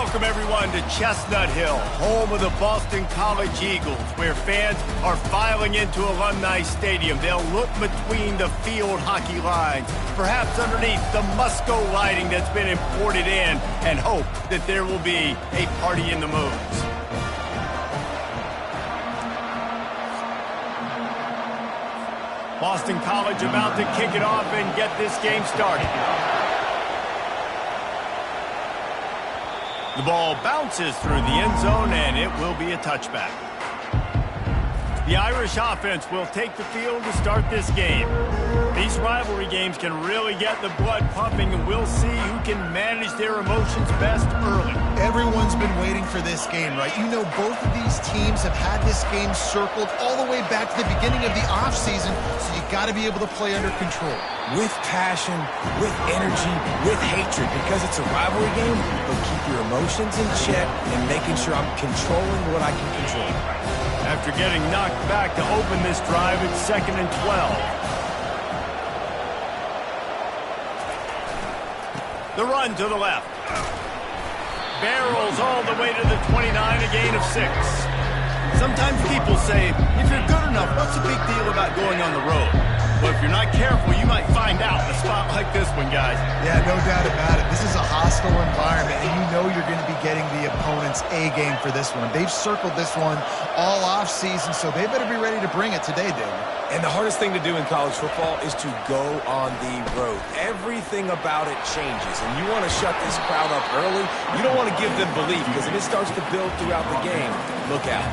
Welcome, everyone, to Chestnut Hill, home of the Boston College Eagles, where fans are filing into Alumni Stadium. They'll look between the field hockey lines, perhaps underneath the Musco lighting that's been imported in, and hope that there will be a party in the moons. Boston College about to kick it off and get this game started. The ball bounces through the end zone, and it will be a touchback. The Irish offense will take the field to start this game. These rivalry games can really get the blood pumping, and we'll see who can manage their emotions best early. Everyone's been waiting for this game, right? You know, both of these teams have had this game circled all the way back to the beginning of the offseason, so you got to be able to play under control. With passion, with energy, with hatred, because it's a rivalry game, but keep your emotions in check and making sure I'm controlling what I can control. After getting knocked back to open this drive, it's 2nd and 12. The run to the left. Barrels all the way to the 29, a gain of 6. Sometimes people say, if you're good enough, what's the big deal about going on the road? But if you're not careful, you might find out in a spot like this one, guys. Yeah, no doubt about it. This is a hostile environment, and you know you're going to be getting the opponent's A game for this one. They've circled this one all off-season, so they better be ready to bring it today, David. And the hardest thing to do in college football is to go on the road. Everything about it changes, and you want to shut this crowd up early. You don't want to give them belief, because if it starts to build throughout the game, look out.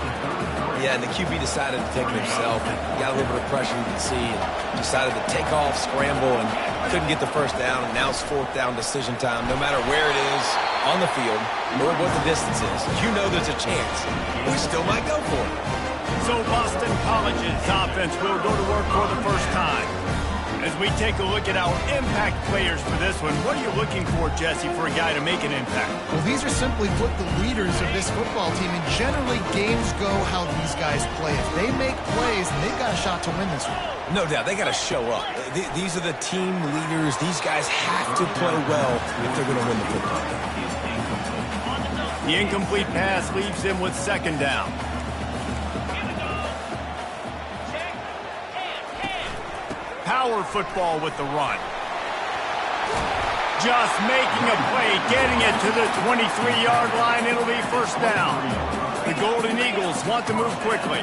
Yeah, and the QB decided to take it himself. He got a little bit of pressure, you can see, and decided to take off, scramble, and couldn't get the first down, and now it's 4th down decision time. No matter where it is on the field or what the distance is, you know there's a chance. We still might go for it. So Boston College's offense will go to work for the first time. As we take a look at our impact players for this one, what are you looking for, Jesse, for a guy to make an impact? Well, these are simply put the leaders of this football team, and generally games go how these guys play. If they make plays, then they've got a shot to win this one. No doubt, they got to show up. These are the team leaders. These guys have to play well if they're going to win the football game. The incomplete pass leaves them with 2nd down. Power football with the run. Just making a play, getting it to the 23-yard line. It'll be 1st down. The Golden Eagles want to move quickly.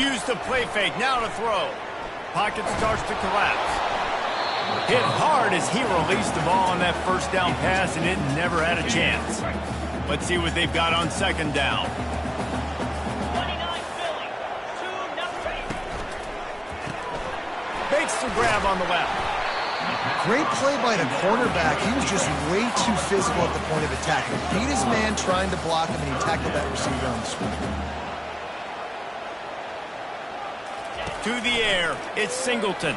Use the play fake, now to throw. Pocket starts to collapse. Hit hard as he released the ball on that 1st down pass, and it never had a chance. Let's see what they've got on 2nd down. Makes the grab on the left. Great play by the cornerback. He was just way too physical at the point of attack. He beat his man trying to block him, and he tackled that receiver on the screen. To the air, it's Singleton.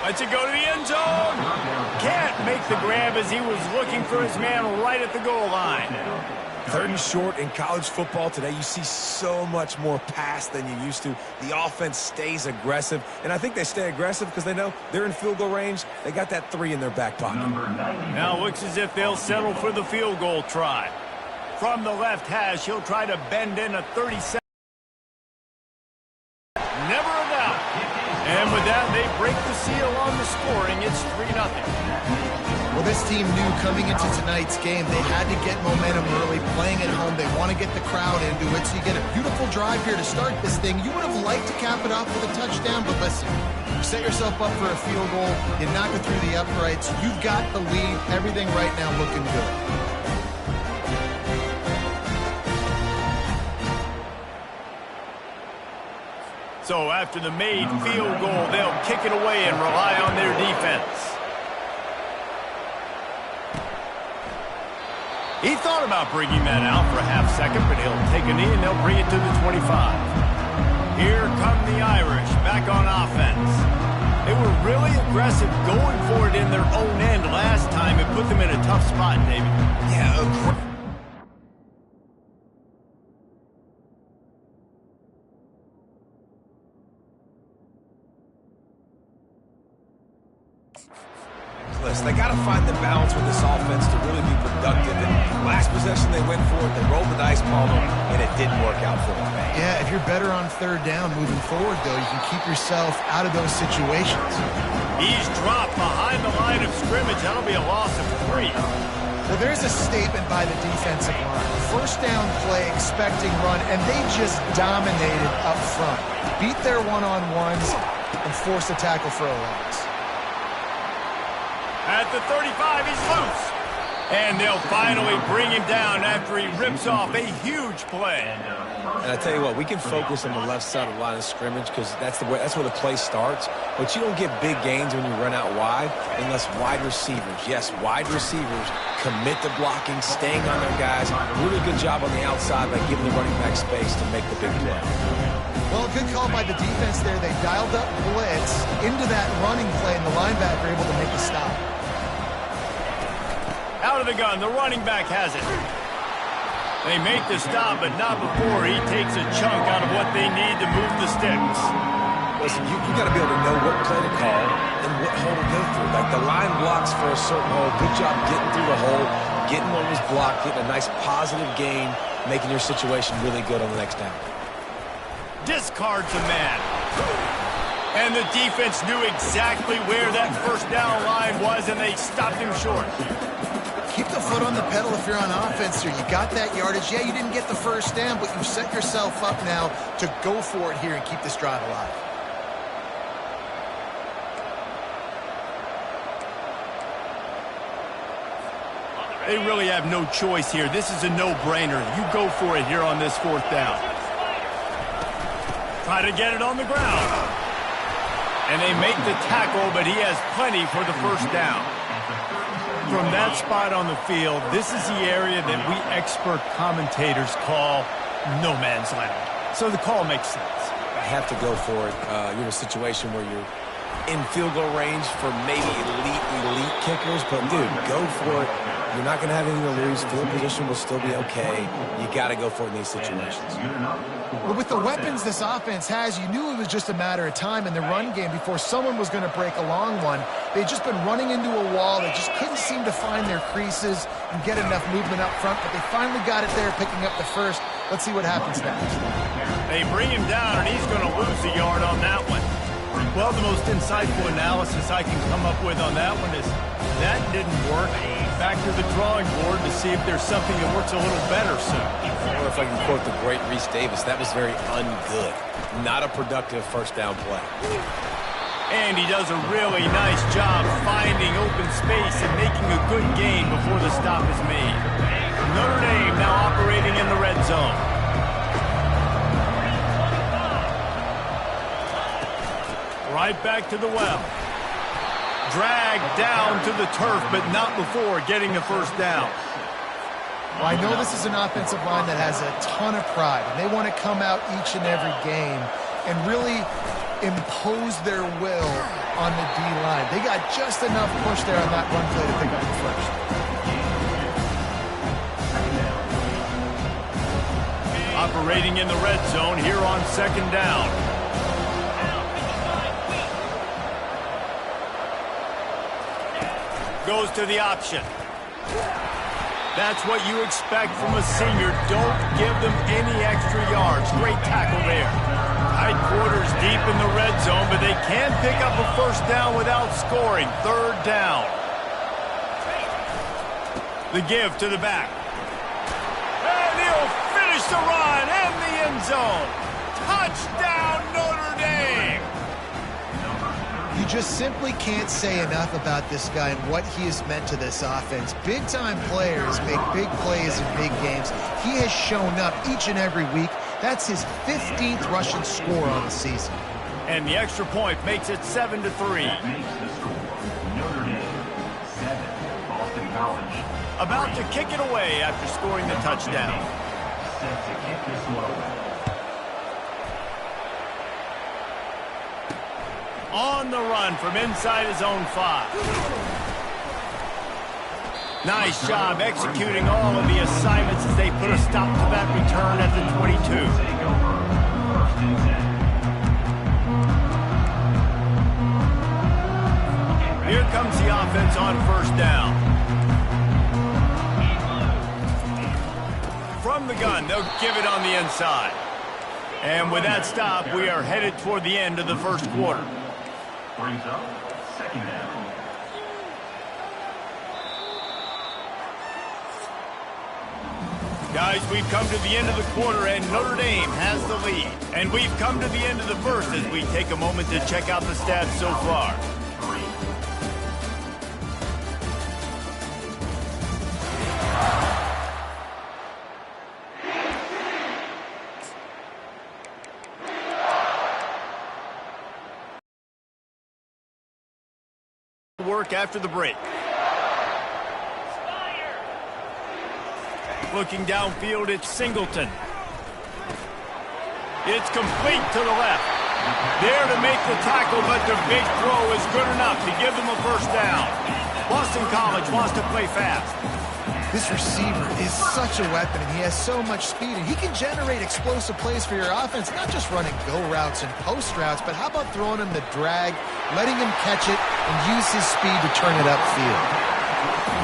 Lets it go to the end zone. Can't make the grab as he was looking for his man right at the goal line. 3rd and short in college football today. You see so much more pass than you used to. The offense stays aggressive, and I think they stay aggressive because they know they're in field goal range. They got that 3 in their back pocket. Now it looks as if they'll settle for the field goal try. From the left hash, he'll try to bend in a 37. Never a doubt. And with that, they break the seal on the scoring. It's 3-0. Well, this team knew coming into tonight's game they had to get momentum early, playing at home. They want to get the crowd into it, so you get a beautiful drive here to start this thing. You would have liked to cap it off with a touchdown, but listen, you set yourself up for a field goal, you knock it through the uprights, you've got the lead, everything right now looking good. So after the made field goal, they'll kick it away and rely on their defense. He thought about bringing that out for a half second, but he'll take a knee and they'll bring it to the 25. Here come the Irish back on offense. They were really aggressive going for it in their own end last time. It put them in a tough spot, David. Yeah, They got to find the balance with this offense to really be productive. And last possession they went for it, they rolled the dice, Palmer, and it didn't work out for them. Yeah, if you're better on third down moving forward, though, you can keep yourself out of those situations. He's dropped behind the line of scrimmage. That'll be a loss of 3. Well, there's a statement by the defensive line. First down play, expecting run, and they just dominated up front. Beat their one-on-ones and forced a tackle for a loss. At the 35, he's loose. And they'll finally bring him down after he rips off a huge play. And I tell you what, we can focus on the left side of the line of scrimmage because that's where the play starts. But you don't get big gains when you run out wide unless wide receivers, yes, wide receivers commit to blocking, staying on their guys. Really good job on the outside by giving the running back space to make the big play. Well, good call by the defense there. They dialed up blitz into that running play, and the linebacker able to make the stop. Out of the gun, the running back has it. They make the stop, but not before he takes a chunk out of what they need to move the sticks. Listen, you got to be able to know what play to call and what hole to go through. Like the line blocks for a certain hole. Good job getting through the hole, getting what was blocked, getting a nice positive gain, making your situation really good on the next down. Discards a man. And the defense knew exactly where that first down line was, and they stopped him short. Keep the foot on the pedal if you're on offense here. You got that yardage. Yeah, you didn't get the first down, but you've set yourself up now to go for it here and keep this drive alive. They really have no choice here. This is a no-brainer. You go for it here on this fourth down. Try to get it on the ground. And they make the tackle, but he has plenty for the first down. From that spot on the field, this is the area that we expert commentators call no man's land. So the call makes sense. I have to go for it. You're in a situation where you're in field goal range for maybe elite kickers, but dude, go for it. You're not going to have anything to lose. Field position will still be okay. You got to go for it in these situations. But with the weapons this offense has, you knew it was just a matter of time in the run game before someone was going to break a long one. They'd just been running into a wall. They just couldn't seem to find their creases and get enough movement up front, but they finally got it there, picking up the first. Let's see what happens next. They bring him down, and he's going to lose a yard on that one. Well, the most insightful analysis I can come up with on that one is that didn't work. Back to the drawing board to see if there's something that works a little better soon. Or if I can quote the great Reese Davis, that was very ungood. Not a productive first down play. And he does a really nice job finding open space and making a good gain before the stop is made. Notre Dame now operating in the red zone. Right back to the well. Dragged down to the turf, but not before getting the first down. Well, I know this is an offensive line that has a ton of pride, and they want to come out each and every game and really impose their will on the D-line. They got just enough push there on that run play to pick up the first. Operating in the red zone here on second down. Goes to the option. That's what you expect from a senior. Don't give them any extra yards. Great tackle there. Tight quarters deep in the red zone, but they can pick up a first down without scoring. Third down. The give to the back. And he'll finish the run in the end zone. Touchdown, Notre Dame. You just simply can't say enough about this guy and what he has meant to this offense. Big-time players make big plays in big games. He has shown up each and every week. That's his 15th rushing score on the season. And the extra point makes it 7-3. Notre Dame, 7, Boston College. About to kick it away after scoring the touchdown. Set to kick this one away. On the run from inside his own 5. Nice job executing all of the assignments as they put a stop to that return at the 22. Here on first down. From the gun, they'll give it on the inside. And with that stop, we are headed toward the end of the first quarter. Brings up second down. Guys, we've come to the end of the quarter, and Notre Dame has the lead. And we've come to the end of the first as we take a moment to check out the stats so far. Work after the break. Looking downfield, it's Singleton. It's complete to the left. There to make the tackle, but the big throw is good enough to give them a first down. Boston College wants to play fast. This receiver is such a weapon, and he has so much speed, and he can generate explosive plays for your offense, not just running go routes and post routes, but how about throwing him the drag, letting him catch it, and use his speed to turn it upfield.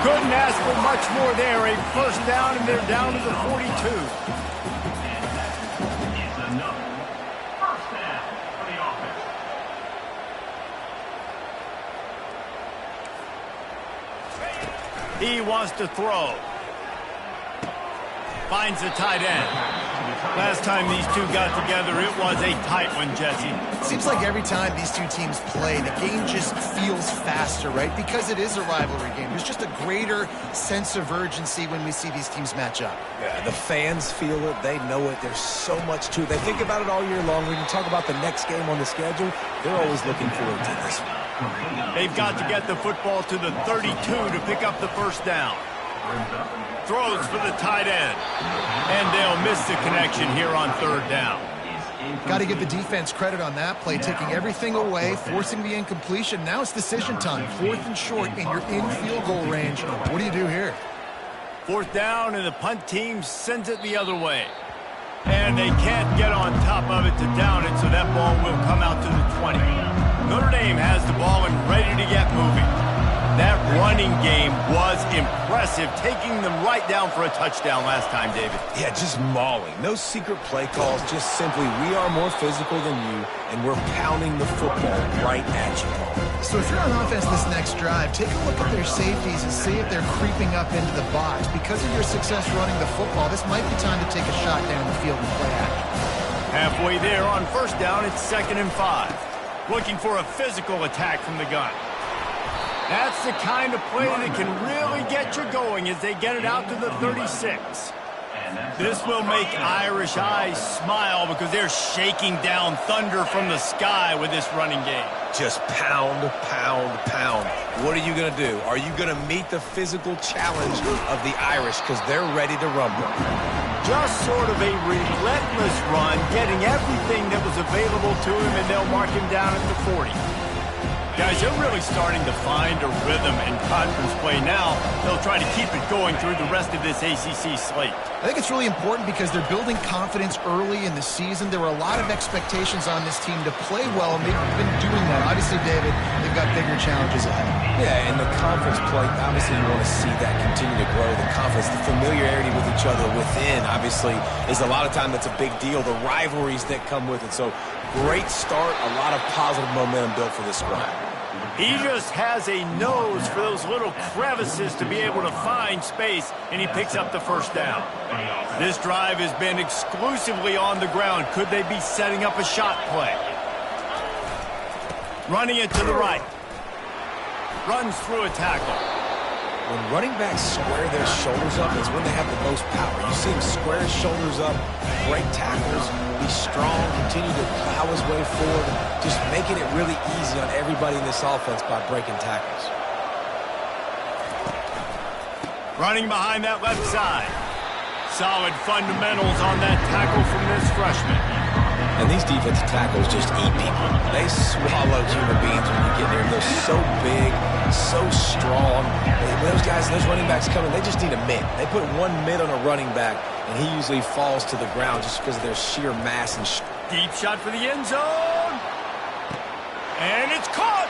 Couldn't ask for much more there. A first down, and they're down to the 42. It's another first down for the offense. He wants to throw. Finds the tight end. Last time these two got together, it was a tight one, Jesse. It seems like every time these two teams play, the game just feels faster, right? Because it is a rivalry game. There's just a greater sense of urgency when we see these teams match up. Yeah, the fans feel it. They know it. There's so much to it. They think about it all year long. When you talk about the next game on the schedule, they're always looking forward to this one. They've got to get the football to the 32 to pick up the first down. Throws for the tight end. And they'll miss the connection here on third down. Got to give the defense credit on that play, taking everything away, forcing the incompletion. Now it's decision time. 4th and short, and you're in field goal range. What do you do here? 4th down, and the punt team sends it the other way. And they can't get on top of it to down it, so that ball will come out to the 20. Notre Dame has the ball and ready to get moving. That running game was impressive, taking them right down for a touchdown last time, David. Yeah, just mauling. No secret play calls, just simply we are more physical than you, and we're pounding the football right at you. So if you're on offense this next drive, take a look at their safeties and see if they're creeping up into the box. Because of your success running the football, this might be time to take a shot down the field and play action. Halfway there on first down, it's 2nd and 5. Looking for a physical attack from the gun. That's the kind of play that can really get you going as they get it out to the 36. This will make Irish eyes smile because they're shaking down thunder from the sky with this running game. Just pound, pound, pound. What are you going to do? Are you going to meet the physical challenge of the Irish because they're ready to rumble? Just sort of a relentless run, getting everything that was available to him, and they'll mark him down at the 40. Guys, they're really starting to find a rhythm in conference play now. They'll try to keep it going through the rest of this ACC slate. I think it's really important because they're building confidence early in the season. There were a lot of expectations on this team to play well, and they've been doing that. Obviously, David, they've got bigger challenges ahead. Yeah, in the conference play, obviously you want to see that continue to grow. The confidence, the familiarity with each other within, obviously, is a lot of time that's a big deal. The rivalries that come with it. So, great start, a lot of positive momentum built for this squad. He just has a nose for those little crevices to be able to find space, and he picks up the first down. This drive has been exclusively on the ground. Could they be setting up a shot play? Running it to the right. Runs through a tackle. When running backs square their shoulders up, it's when they have the most power. You see him square his shoulders up, break tackles, be strong, continue to plow his way forward, just making it really easy on everybody in this offense by breaking tackles. Running behind that left side. Solid fundamentals on that tackle from this freshman. And these defensive tackles just eat people. They swallow human beings when you get there. They're so big, so strong. When those guys, those running backs coming, they just need a mid. They put one mid on a running back, and he usually falls to the ground just because of their sheer mass and deep shot for the end zone. And it's caught.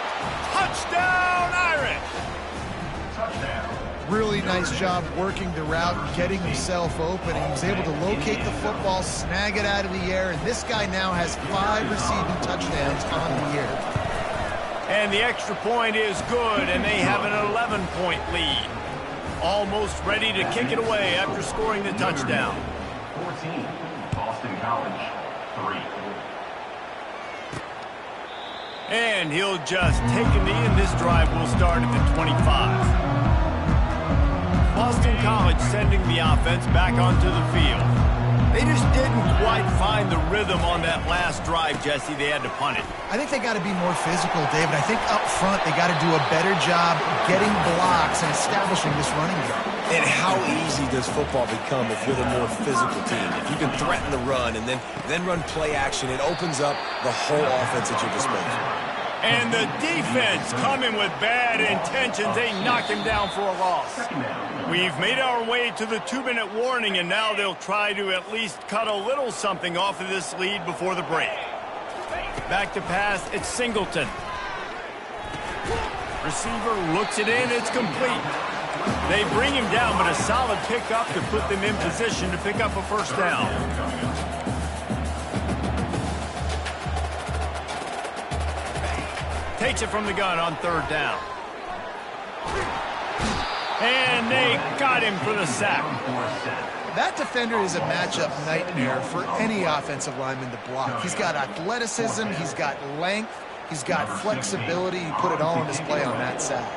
Touchdown, Irish. really nice job working the route, getting himself open, and he was able to locate the football, snag it out of the air, and this guy now has 5 receiving touchdowns on the year. And the extra point is good, and they have an 11-point lead. Almost ready to kick it away after scoring the touchdown. 14, Boston College, 3. And he'll just take a knee, and this drive will start at the 25. Boston College sending the offense back onto the field. They just didn't quite find the rhythm on that last drive, Jesse. They had to punt it. I think they got to be more physical, David. I think up front they got to do a better job getting blocks and establishing this running game. And how easy does football become if you're the more physical team? If you can threaten the run and then run play action, it opens up the whole offense at your disposal. And the defense coming with bad intentions. They knock him down for a loss. We've made our way to the 2-minute warning, and now they'll try to at least cut a little something off of this lead before the break. Back to pass, it's Singleton. Receiver looks it in, it's complete. They bring him down, but a solid pickup to put them in position to pick up a first down. Takes it from the gun on 3rd down. And they got him for the sack. That defender is a matchup nightmare for any offensive lineman to block. He's got athleticism, he's got length, he's got flexibility. He put it all on display on that sack.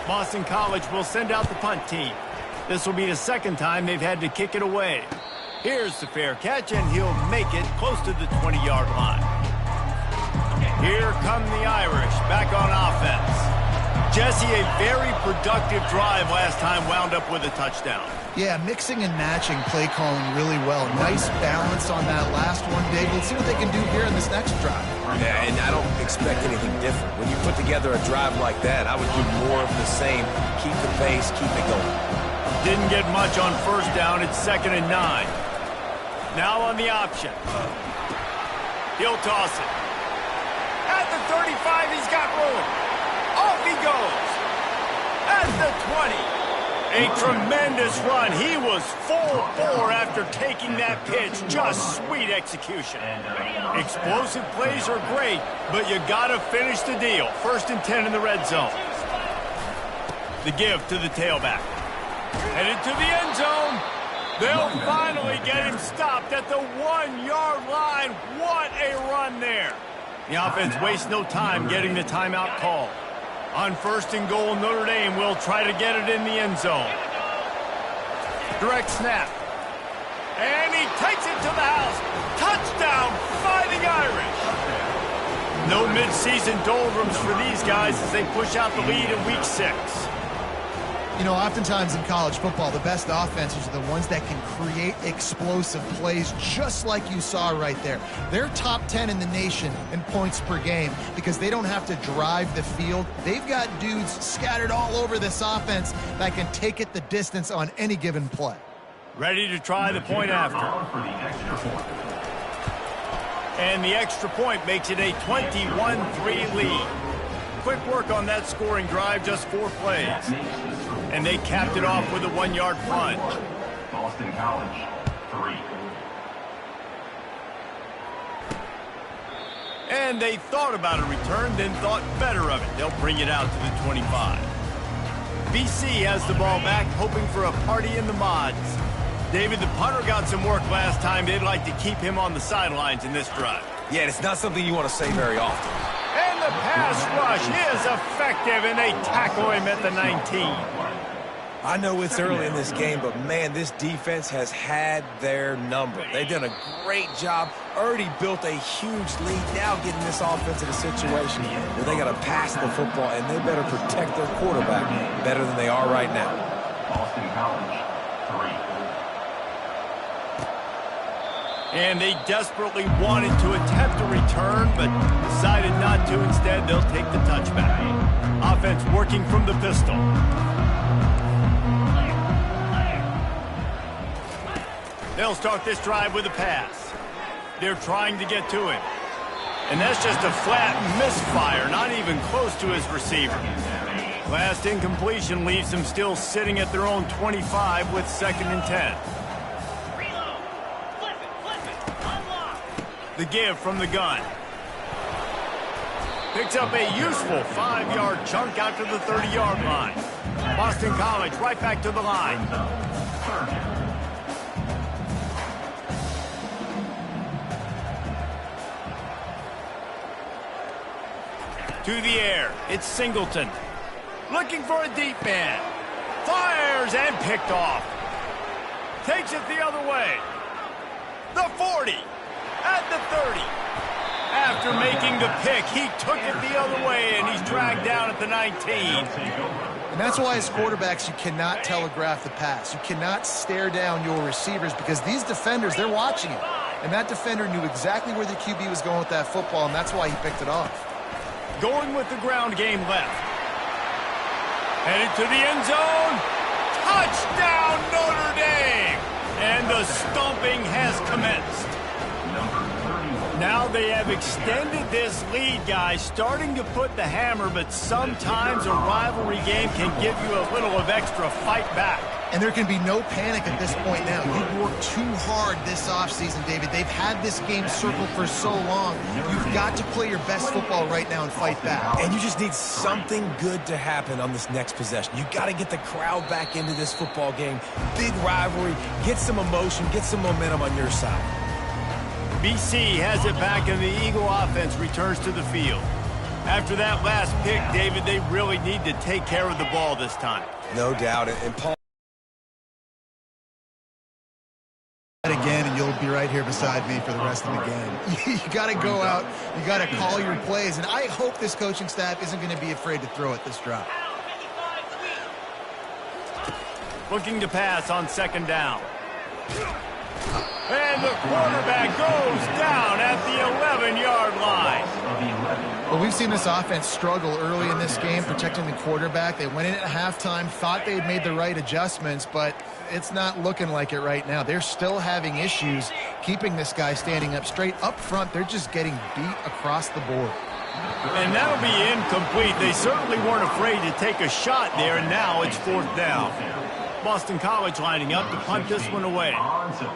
Boston College will send out the punt team. This will be the 2nd time they've had to kick it away. Here's the fair catch, and he'll make it close to the 20-yard line. Here come the Irish back on offense. Jesse, a very productive drive last time, wound up with a touchdown. Yeah, mixing and matching play calling really well. Nice balance on that last one, Dave. Let's see what they can do here in this next drive. Yeah, and I don't expect anything different. When you put together a drive like that, I would do more of the same. Keep the pace, keep it going. Didn't get much on 1st down. It's 2nd and 9. Now on the option. He'll toss it. At the 35, he's got room. Off he goes. At the 20. A tremendous run. He was full bore after taking that pitch. Just sweet execution. Explosive plays are great, but you got to finish the deal. 1st and 10 in the red zone. The give to the tailback. Headed to the end zone. They'll finally get him stopped at the 1-yard line. What a run there. The offense wastes no time getting the timeout call. On 1st and goal, Notre Dame will try to get it in the end zone. Direct snap. And he takes it to the house. Touchdown, Fighting Irish. No midseason doldrums for these guys as they push out the lead in Week 6. You know, oftentimes in college football, the best offenses are the ones that can create explosive plays, just like you saw right there. They're top 10 in the nation in points per game because they don't have to drive the field. They've got dudes scattered all over this offense that can take it the distance on any given play. Ready to try the point after. And the extra point makes it a 21-3 lead. Quick work on that scoring drive, just 4 plays. And they capped it off with a 1-yard plunge. Boston College, 3. And they thought about a return, then thought better of it. They'll bring it out to the 25. BC has the ball back, hoping for a party in the mods. David, the punter got some work last time. They'd like to keep him on the sidelines in this drive. Yeah, it's not something you want to say very often. And the pass rush is effective, and they tackle him at the 19. I know it's early in this game, but, man, this defense has had their number. They've done a great job, already built a huge lead, now getting this offense in a situation where they got to pass the football, and they better protect their quarterback better than they are right now. Boston College, 3. And they desperately wanted to attempt a return, but decided not to. Instead, they'll take the touchback. Offense working from the pistol. They'll start this drive with a pass. They're trying to get to him. And that's just a flat misfire, not even close to his receiver. Last incompletion leaves them still sitting at their own 25 with 2nd and 10. Reload. Flip it. Unlock. The give from the gun. Picks up a useful 5-yard chunk out to the 30-yard line. Boston College right back to the line. To the air, it's Singleton. Looking for a deep man. Fires and picked off. Takes it the other way. The 40. At the 30. After making the pick, he took it the other way, and he's dragged down at the 19. And that's why as quarterbacks, you cannot telegraph the pass. You cannot stare down your receivers because these defenders, they're watching it. And that defender knew exactly where the QB was going with that football, and that's why he picked it off. Going with the ground game left. Headed to the end zone. Touchdown, Notre Dame! And the stomping has commenced. Now they have extended this lead, guys, starting to put the hammer, but sometimes a rivalry game can give you a little of extra fight back. And there can be no panic at this point now. You've worked too hard this offseason, David. They've had this game circled for so long. You've got to play your best football right now and fight back. And you just need something good to happen on this next possession. You got to get the crowd back into this football game. Big rivalry. Get some emotion. Get some momentum on your side. BC has it back, and the Eagle offense returns to the field. After that last pick, David, they really need to take care of the ball this time. No doubt. And Paul, again, and you'll be right here beside me for the rest of the game. You got to go out. You got to call your plays, and I hope this coaching staff isn't going to be afraid to throw it this drive. Looking to pass on 2nd down. And the quarterback goes down at the 11-yard line. Well, we've seen this offense struggle early in this game protecting the quarterback. They went in at halftime, thought they had made the right adjustments, but it's not looking like it right now. They're still having issues keeping this guy standing up straight. Up front, they're just getting beat across the board. And that'll be incomplete. They certainly weren't afraid to take a shot there, and now it's 4th down. Boston College lining up to punt this one away.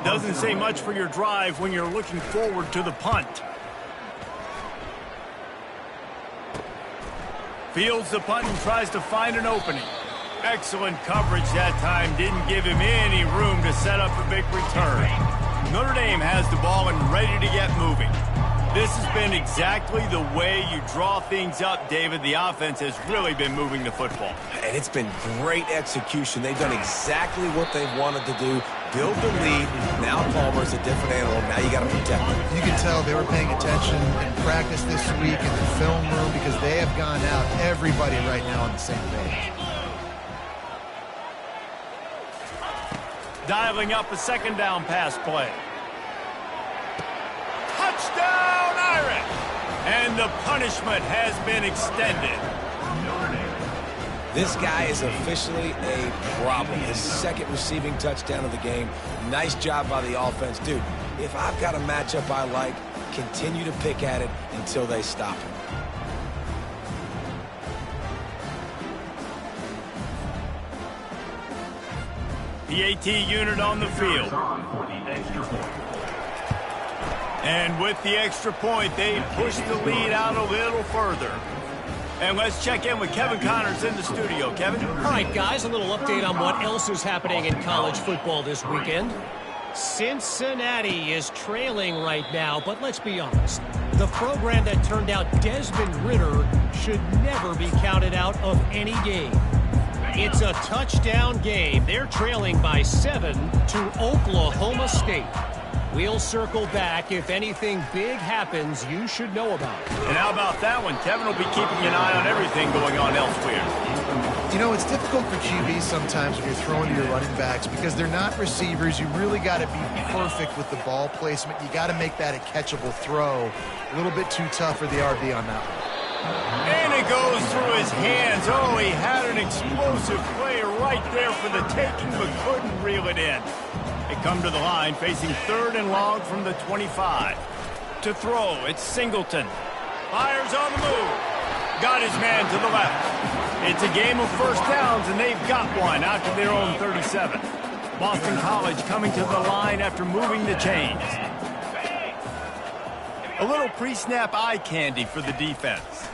Doesn't say much for your drive when you're looking forward to the punt. Fields the punt and tries to find an opening. Excellent coverage that time. Didn't give him any room to set up a big return. Notre Dame has the ball and ready to get moving. This has been exactly the way you draw things up, David. The offense has really been moving the football. and it's been great execution. They've done exactly what they've wanted to do. Build the lead. Now Palmer's a different animal. Now you got to protect him. You can tell they were paying attention in practice this week in the film room because they have gone out, everybody right now on the same page. Dialing up a second down pass play. Touchdown, Irish! And the punishment has been extended. This guy is officially a problem. His second receiving touchdown of the game. Nice job by the offense. Dude, if I've got a matchup I like, continue to pick at it until they stop him. PAT unit on the field. And with the extra point, they push the lead out a little further. And let's check in with Kevin Connors in the studio. Kevin? All right, guys, a little update on what else is happening in college football this weekend. Cincinnati is trailing right now, but let's be honest. The program that turned out Desmond Ridder should never be counted out of any game. It's a touchdown game. They're trailing by 7 to Oklahoma State. We'll circle back. If anything big happens, you should know about it. And how about that one? Kevin will be keeping an eye on everything going on elsewhere. You know, it's difficult for QBs sometimes when you're throwing to your running backs because they're not receivers. You really got to be perfect with the ball placement. You got to make that a catchable throw. A little bit too tough for the RB on that one. And it goes through his hands. Oh, he had an explosive play right there for the taking, but couldn't reel it in. They come to the line, facing 3rd and long from the 25. To throw, it's Singleton. Fires on the move. Got his man to the left. It's a game of first downs, and they've got one out to their own 37. Boston College coming to the line after moving the chains. A little pre-snap eye candy for the defense.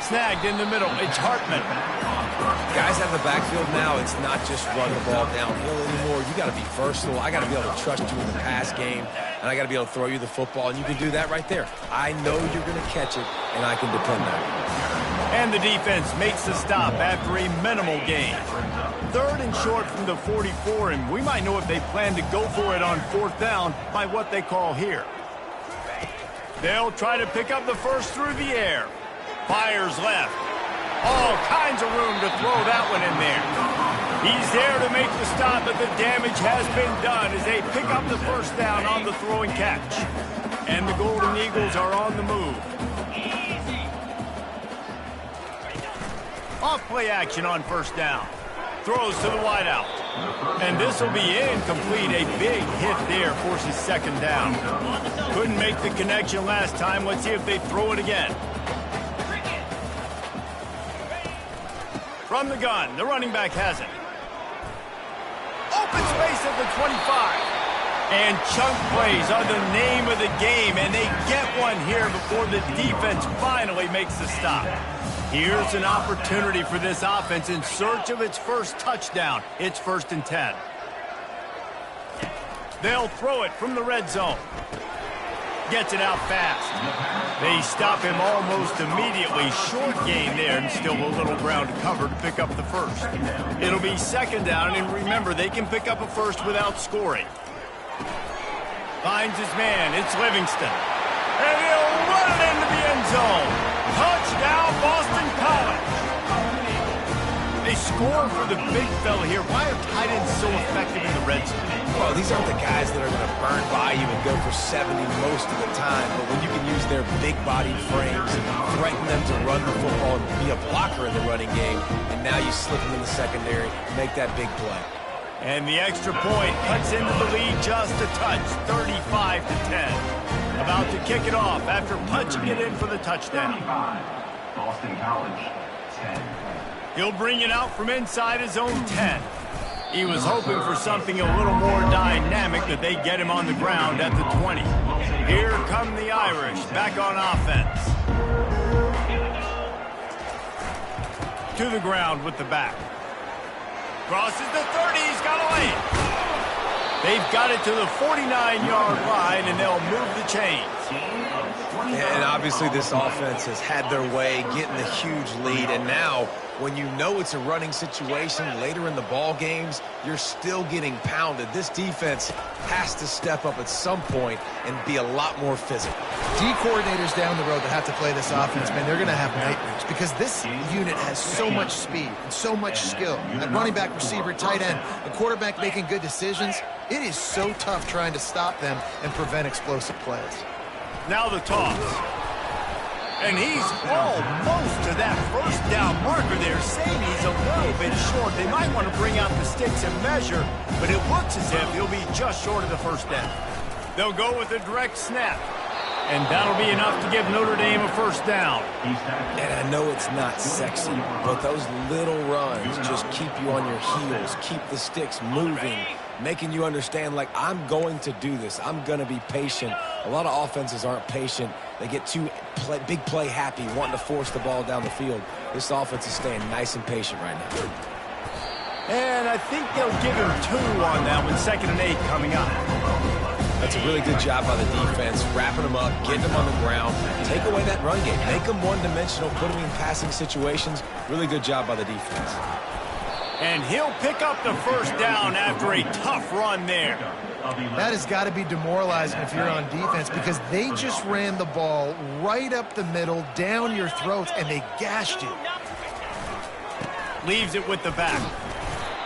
Snagged in the middle. It's Hartman. Guys out of the backfield now, it's not just run the ball downhill anymore. You got to be versatile. I got to be able to trust you in the pass game, and I got to be able to throw you the football, and you can do that right there. I know you're going to catch it, and I can depend on it. And the defense makes the stop after a minimal gain. 3rd and short from the 44, and we might know if they plan to go for it on 4th down by what they call here. They'll try to pick up the first through the air. Fires left. All kinds of room to throw that one in there. He's there to make the stop, but the damage has been done as they pick up the first down on the throw and catch. And the Golden Eagles are on the move. Off play action on first down. Throws to the wideout. And this will be incomplete. A big hit there forces 2nd down. Couldn't make the connection last time. Let's see if they throw it again. From the gun, the running back has it. Open space at the 25. And chunk plays are the name of the game, and they get one here before the defense finally makes the stop. Here's an opportunity for this offense in search of its first touchdown. It's 1st and 10. They'll throw it from the red zone. Gets it out fast. They stop him almost immediately. Short gain there, and still a little ground to cover to pick up the first. It'll be 2nd down, and remember, they can pick up a first without scoring. Finds his man. It's Livingston. And he'll run it into the end zone. Touchdown, Boston College. They score for the big fella here. Why are tight ends so effective in the red zone? Well, these aren't the guys that are going to burn by you and go for 70 most of the time, but when you can use their big-bodied frames and threaten them to run the football and be a blocker in the running game, and now you slip them in the secondary, make that big play. And the extra point cuts into the lead just a touch, 35 to 10. About to kick it off after punching it in for the touchdown. Boston College, 10. He'll bring it out from inside his own 10. He was hoping for something a little more dynamic, but they get him on the ground at the 20. Here come the Irish, back on offense. To the ground with the back. Crosses the 30, he's got away. They've got it to the 49-yard line, and they'll move the chains. And obviously this offense has had their way, getting the huge lead, and now when you know it's a running situation later in the ball games, you're still getting pounded. This defense has to step up at some point and be a lot more physical. D coordinators down the road that have to play this offense, man, they're going to have nightmares because this unit has so much speed and so much skill. At running back, receiver, tight end, the quarterback making good decisions. It is so tough trying to stop them and prevent explosive plays. Now the toss. And he's almost to that first down marker there, saying he's a little bit short. They might want to bring out the sticks and measure, but it looks as if he'll be just short of the first down. They'll go with a direct snap, and that'll be enough to give Notre Dame a first down. And I know it's not sexy, but those little runs just keep you on your heels, keep the sticks moving, making you understand, like, I'm going to do this. I'm going to be patient. A lot of offenses aren't patient. They get too big play happy, wanting to force the ball down the field. This offense is staying nice and patient right now. And I think they'll give him 2 on that one, 2nd and 8 coming up. That's a really good job by the defense, wrapping them up, getting them on the ground, take away that run game, make them one-dimensional, put them in passing situations. Really good job by the defense. And he'll pick up the first down after a tough run there. That has got to be demoralizing if you're on defense because they just ran the ball right up the middle, down your throats, and they gashed you. Leaves it with the back.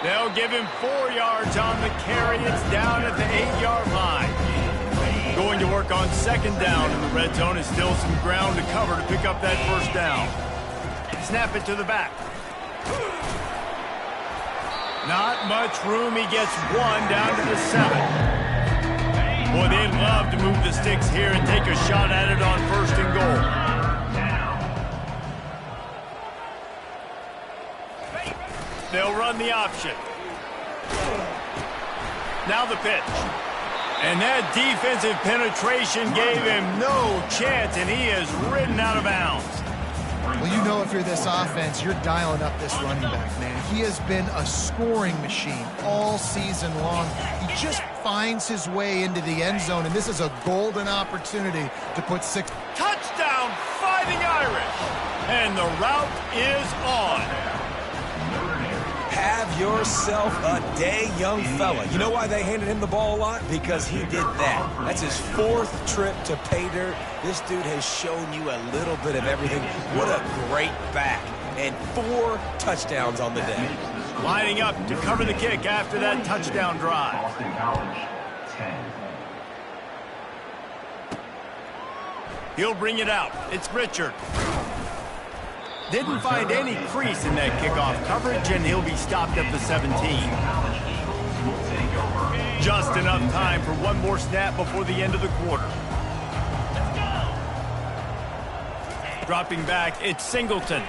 They'll give him 4 yards on the carry. It's down at the 8-yard line. Going to work on 2nd down in the red zone is still some ground to cover to pick up that first down. Snap it to the back. Not much room. He gets 1 down to the 7. Boy, they'd love to move the sticks here and take a shot at it on 1st and goal. They'll run the option. Now the pitch. And that defensive penetration gave him no chance, and he is ridden out of bounds. Well, you know if you're this offense, you're dialing up this running back, man. He has been a scoring machine all season long. He just finds his way into the end zone, and this is a golden opportunity to put 6. Touchdown, Fighting Irish! And the route is on. Have yourself a day, young fella. You know why they handed him the ball a lot? Because he did that. That's his 4th trip to pay dirt. This dude has shown you a little bit of everything. What a great back. And 4 touchdowns on the day. Lining up to cover the kick after that touchdown drive. Boston College, 10. He'll bring it out. It's Richard. Didn't find any crease in that kickoff coverage, and he'll be stopped at the 17. Just enough time for one more snap before the end of the quarter. Dropping back, it's Singleton.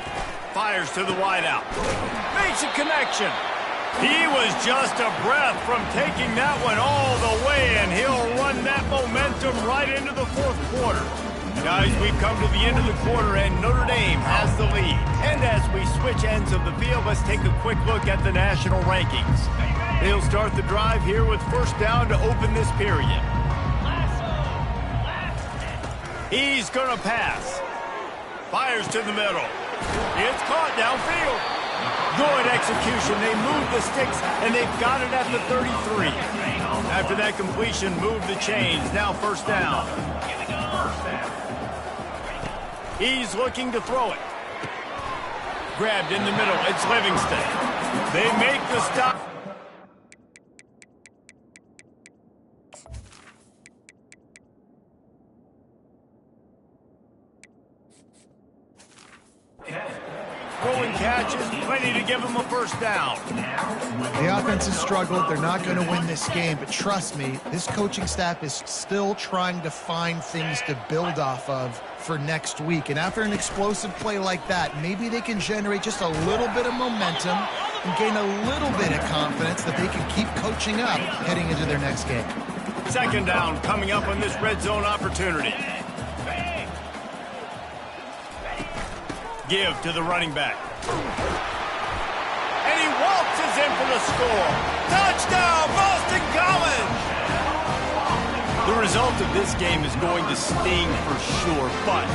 Fires to the wideout. Makes a connection. He was just a breath from taking that one all the way, and he'll run that momentum right into the 4th quarter. Guys, we've come to the end of the quarter, and Notre Dame has the lead. And as we switch ends of the field, let's take a quick look at the national rankings. They'll start the drive here with first down to open this period. He's going to pass. Fires to the middle. It's caught downfield. Good execution. They move the sticks, and they've got it at the 33. After that completion, move the chains. Now first down. He's looking to throw it. Grabbed in the middle. It's Livingston. They make the stop. Throwing catches, plenty to give him a first down. The offense has struggled. They're not going to win this game, but trust me, this coaching staff is still trying to find things to build off of for next week. And after an explosive play like that, maybe they can generate just a little bit of momentum and gain a little bit of confidence that they can keep coaching up heading into their next game. Second down coming up on this red zone opportunity. Give to the running back. And he waltzes in for the score. Touchdown, Boston College! The result of this game is going to sting for sure, but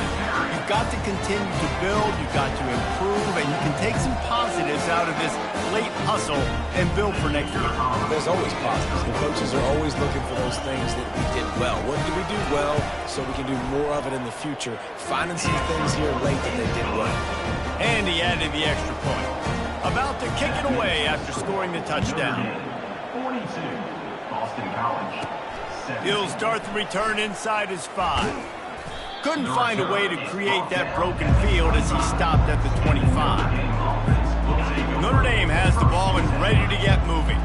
you've got to continue to build, you've got to improve, and you can take some positives out of this late hustle and build for next year. There's always positives. The coaches are always looking for those things that we did well. What did we do well so we can do more of it in the future? Finding some things here late that they did well. And he added the extra point. About to kick it away after scoring the touchdown. 42, Boston College. He'll start the return inside his 5. Couldn't find a way to create that broken field as he stopped at the 25. Notre Dame has the ball and ready to get moving.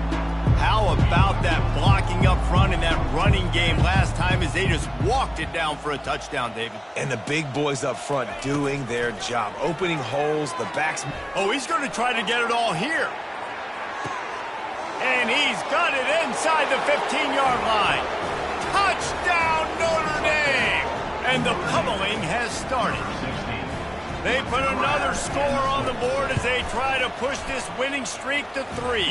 How about that blocking up front in that running game last time as they just walked it down for a touchdown, David? And the big boys up front doing their job, opening holes, the backs. Oh, he's going to try to get it all here. And he's got it inside the 15-yard line. Touchdown, Notre Dame! And the pummeling has started. They put another score on the board as they try to push this winning streak to 3.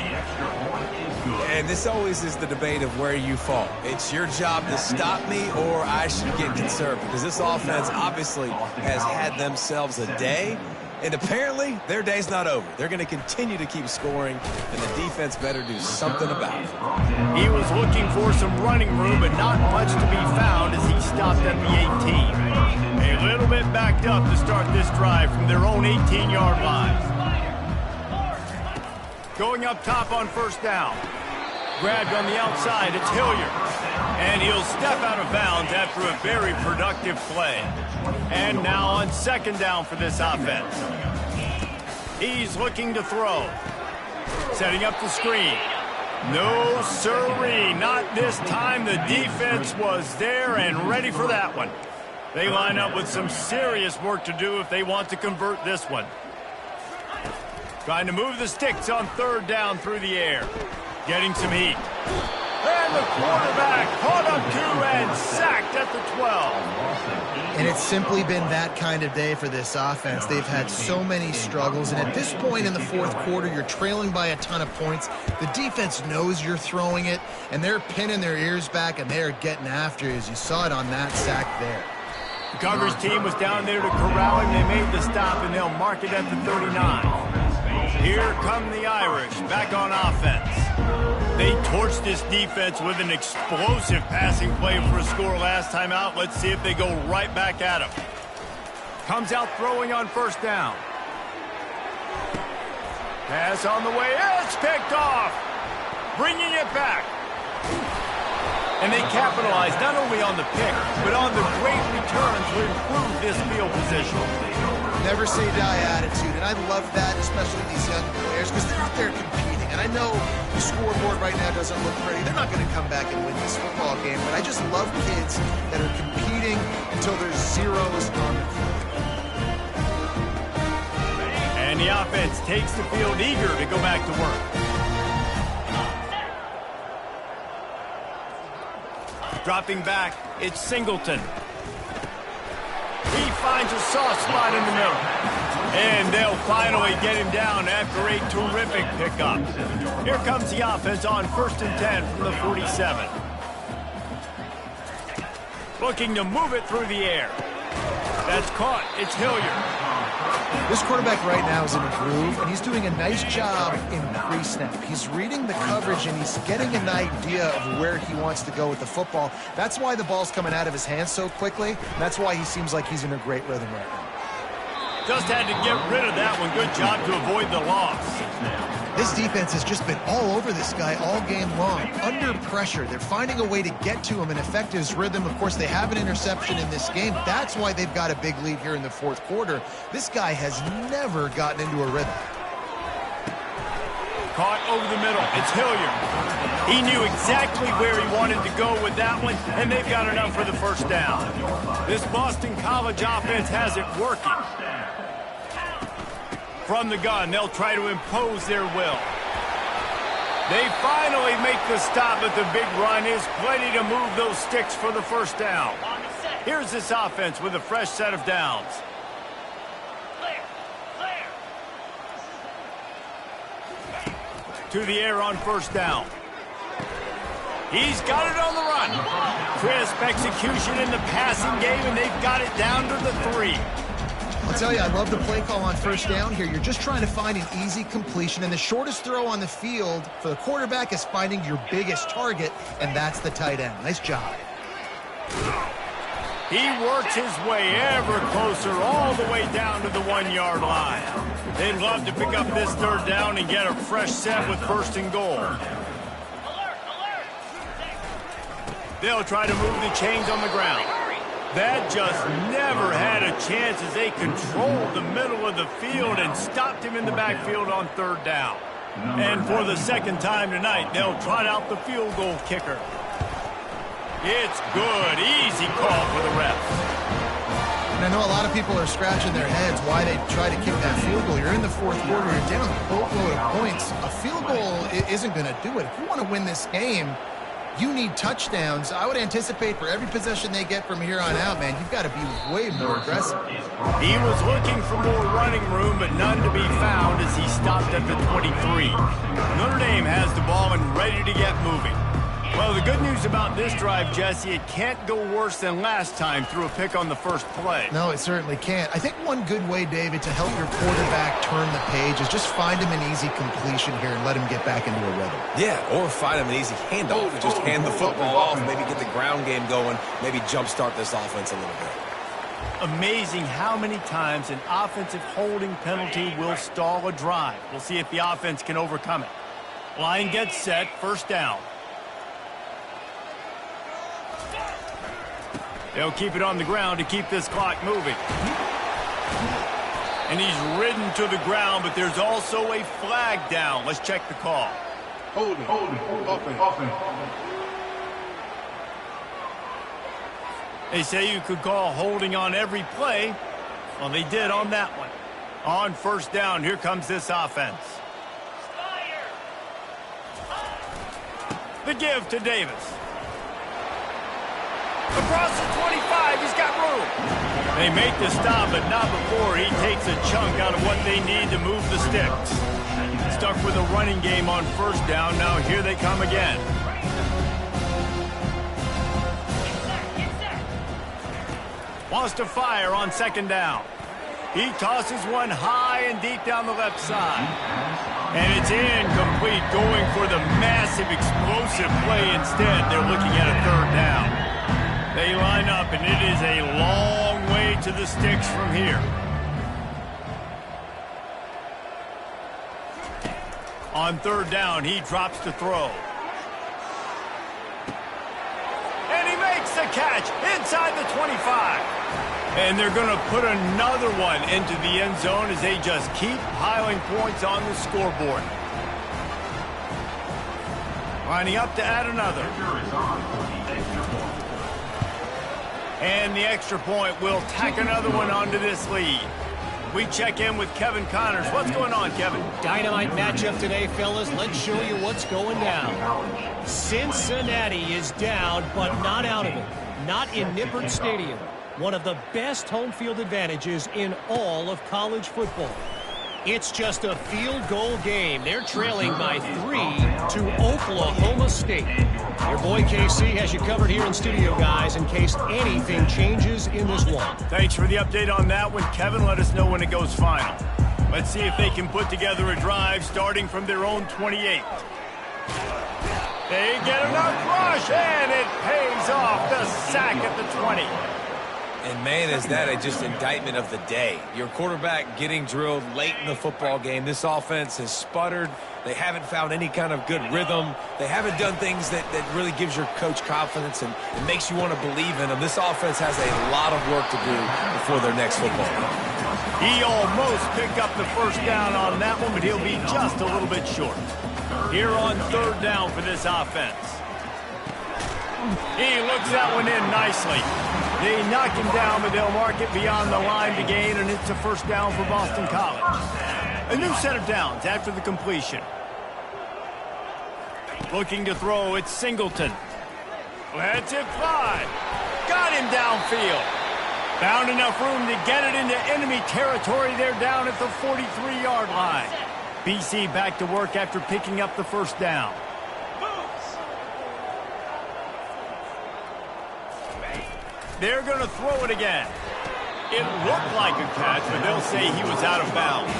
And this always is the debate of where you fall. It's your job to stop me or I should get conservative, because this offense obviously has had themselves a day. And apparently, their day's not over. They're going to continue to keep scoring, and the defense better do something about it. He was looking for some running room, but not much to be found as he stopped at the 18. A little bit backed up to start this drive from their own 18-yard line. Going up top on first down. Grabbed on the outside, it's Hilliard. And he'll step out of bounds after a very productive play. And now on second down for this offense. He's looking to throw. Setting up the screen. No sirree, not this time. The defense was there and ready for that one. They line up with some serious work to do if they want to convert this one. Trying to move the sticks on third down through the air. Getting some heat. And the quarterback caught up to and sacked at the 12. And it's simply been that kind of day for this offense. They've had so many struggles, and at this point in the fourth quarter, you're trailing by a ton of points. The defense knows you're throwing it, and they're pinning their ears back, and they're getting after you, as you saw it on that sack there. The coverage team was down there to corral him. They made the stop, and they'll mark it at the 39. Here come the Irish, back on offense. They torched this defense with an explosive passing play for a score last time out. Let's see if they go right back at him. Comes out throwing on first down. Pass on the way. It's picked off. Bringing it back. And they capitalize not only on the pick, but on the great return to improve this field position. Never say die attitude, and I love that, especially these young players, because they're out there competing. And I know the scoreboard right now doesn't look pretty. They're not going to come back and win this football game, but I just love kids that are competing until there's zeros on the field. And the offense takes the field eager to go back to work. Dropping back, it's Singleton. He finds a soft spot in the middle. And they'll finally get him down after a terrific pickup. Here comes the offense on 1st and 10 from the 47. Looking to move it through the air. That's caught. It's Hilliard. This quarterback right now is in a groove, and he's doing a nice job in pre-snap. He's reading the coverage, and he's getting an idea of where he wants to go with the football. That's why the ball's coming out of his hands so quickly, and that's why he seems like he's in a great rhythm right now. Just had to get rid of that one. Good job to avoid the loss. This defense has just been all over this guy all game long. Under pressure, they're finding a way to get to him and affect his rhythm. Of course, they have an interception in this game. That's why they've got a big lead here in the fourth quarter. This guy has never gotten into a rhythm. Caught over the middle. It's Hilliard. He knew exactly where he wanted to go with that one, and they've got enough for the first down. This Boston College offense has it working. From the gun, they'll try to impose their will. They finally make the stop, but the big run is plenty to move those sticks for the first down. Here's this offense with a fresh set of downs. To the air on first down. He's got it on the run. Crisp execution in the passing game, and they've got it down to the 3. I'll tell you, I love the play call on first down here. You're just trying to find an easy completion, and the shortest throw on the field for the quarterback is finding your biggest target, and that's the tight end. Nice job. He works his way ever closer all the way down to the 1-yard line. They'd love to pick up this third down and get a fresh set with first and goal. They'll try to move the chains on the ground. That just never had a chance as they controlled the middle of the field and stopped him in the backfield on third down. And for the second time tonight, they'll trot out the field goal kicker. It's good. Easy call for the refs. And I know a lot of people are scratching their heads why they try to kick that field goal. You're in the fourth quarter. You're down a boatload of points. A field goal isn't going to do it. If you want to win this game, you need touchdowns. I would anticipate for every possession they get from here on out, man, you've got to be way more aggressive. He was looking for more running room, but none to be found as he stopped at the 23. Notre Dame has the ball and ready to get moving. Well, the good news about this drive, Jesse, it can't go worse than last time through a pick on the first play. No, it certainly can't. I think one good way, David, to help your quarterback turn the page is just find him an easy completion here and let him get back into a rhythm. Yeah, or find him an easy handoff and just hand the football off, maybe get the ground game going, maybe jumpstart this offense a little bit. Amazing how many times an offensive holding penalty will stall a drive. We'll see if the offense can overcome it. Line gets set, first down. They'll keep it on the ground to keep this clock moving. And he's ridden to the ground, but there's also a flag down. Let's check the call. Holding, offense. They say you could call holding on every play. Well, they did on that one. On first down, here comes this offense. The give to Davis. Across the 25, he's got room. They make the stop, but not before he takes a chunk out of what they need to move the sticks. Stuck with a running game on first down. Now here they come again. Wants to fire on second down. He tosses one high and deep down the left side. And it's incomplete, going for the massive explosive play instead. They're looking at a third down. They line up, and it is a long way to the sticks from here. On third down, he drops to throw. And he makes the catch inside the 25. And they're going to put another one into the end zone as they just keep piling points on the scoreboard. Lining up to add another. And the extra point will tack another one onto this lead. We check in with Kevin Connors. What's going on, Kevin? Dynamite matchup today, fellas. Let's show you what's going down. Cincinnati is down, but not out of it. Not in Nippert Stadium. One of the best home field advantages in all of college football. It's just a field goal game. They're trailing by 3 to Oklahoma State. Your boy KC has you covered here in studio, guys, in case anything changes in this one. Thanks for the update on that one, Kevin. Let us know when it goes final. Let's see if they can put together a drive starting from their own 28. They get enough rush, and it pays off. The sack at the 20. And, man, is that just indictment of the day. Your quarterback getting drilled late in the football game. This offense has sputtered. They haven't found any kind of good rhythm. They haven't done things that really gives your coach confidence and it makes you want to believe in them. This offense has a lot of work to do before their next football game. He almost picked up the first down on that one, but he'll be just a little bit short. Here on third down for this offense. He looks that one in nicely. They knock him down, but they'll mark it beyond the line to gain, and it's a first down for Boston College. A new set of downs after the completion. Looking to throw, it's Singleton. Lets it fly. Got him downfield. Found enough room to get it into enemy territory. They're down at the 43-yard line. BC back to work after picking up the first down. They're going to throw it again. It looked like a catch, but they'll say he was out of bounds.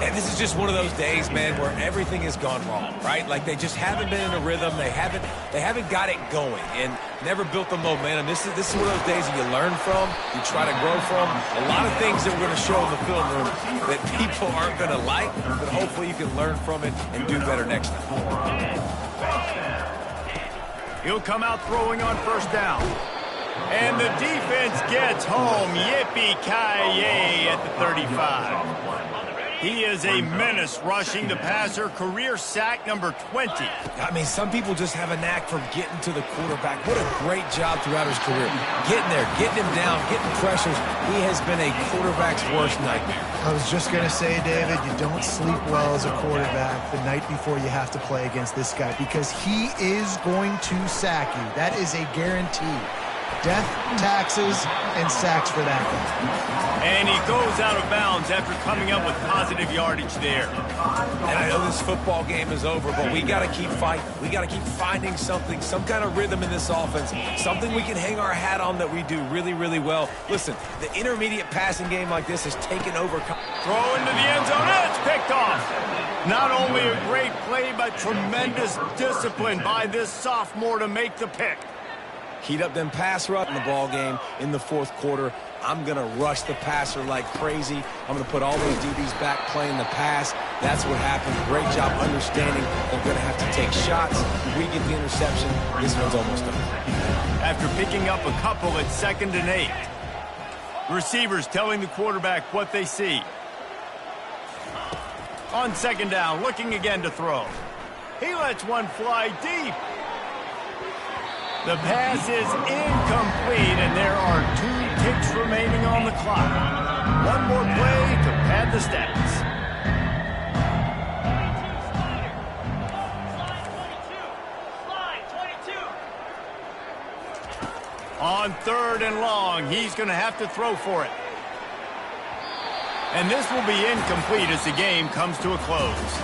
And this is just one of those days, man, where everything has gone wrong, right? Like they just haven't been in a rhythm. They haven't got it going and never built the momentum. This is one of those days that you learn from, you try to grow from. A lot of things that we're going to show in the film room that people aren't going to like, but hopefully you can learn from it and do better next time. He'll come out throwing on first down. And the defense gets home. Yippee-ki-yay at the 35. He is a menace rushing the passer. Career sack number 20. I mean, some people just have a knack for getting to the quarterback. What a great job throughout his career. Getting there, getting him down, getting pressures. He has been a quarterback's worst nightmare. I was just going to say, David, you don't sleep well as a quarterback the night before you have to play against this guy because he is going to sack you. That is a guarantee. Death, taxes, and sacks for that guy. And he goes out of bounds after coming up with positive yardage there. And I know this football game is over, but we got to keep fighting. We got to keep finding something, some kind of rhythm in this offense, something we can hang our hat on that we do really, really well. Listen, the intermediate passing game like this has taken over. Throw into the end zone, and it's picked off. Not only a great play, but tremendous discipline by this sophomore to make the pick. Heat up them pass rush in the ball game in the fourth quarter. I'm going to rush the passer like crazy. I'm going to put all those DBs back playing the pass. That's what happened. Great job understanding they're going to have to take shots. We get the interception. This one's almost done. After picking up a couple at 2nd and 8. Receivers telling the quarterback what they see. On 2nd down, looking again to throw. He lets one fly deep. The pass is incomplete, and there are 2 ticks remaining on the clock. One more play to pass. at the stats. On 3rd and long, he's going to have to throw for it. And this will be incomplete as the game comes to a close.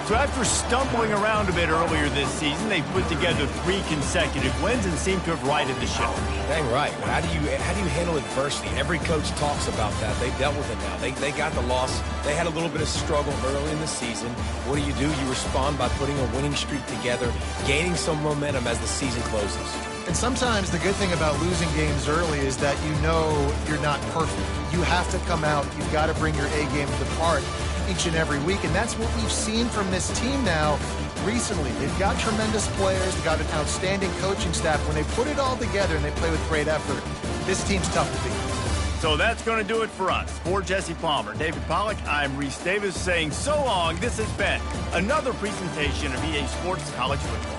So after stumbling around a bit earlier this season, they've put together 3 consecutive wins and seem to have righted the ship. Dang right. How do you handle adversity? Every coach talks about that. They dealt with it now. They got the loss. They had a little bit of struggle early in the season. What do? You respond by putting a winning streak together, gaining some momentum as the season closes. And sometimes the good thing about losing games early is that you know you're not perfect. You have to come out. You've got to bring your A game to the part each and every week. And that's what we've seen from this team now recently. They've got tremendous players. They've got an outstanding coaching staff. When they put it all together and they play with great effort, this team's tough to beat. So that's going to do it for us. For Jesse Palmer, David Pollack, I'm Reese Davis saying so long. This has been another presentation of EA Sports College Football.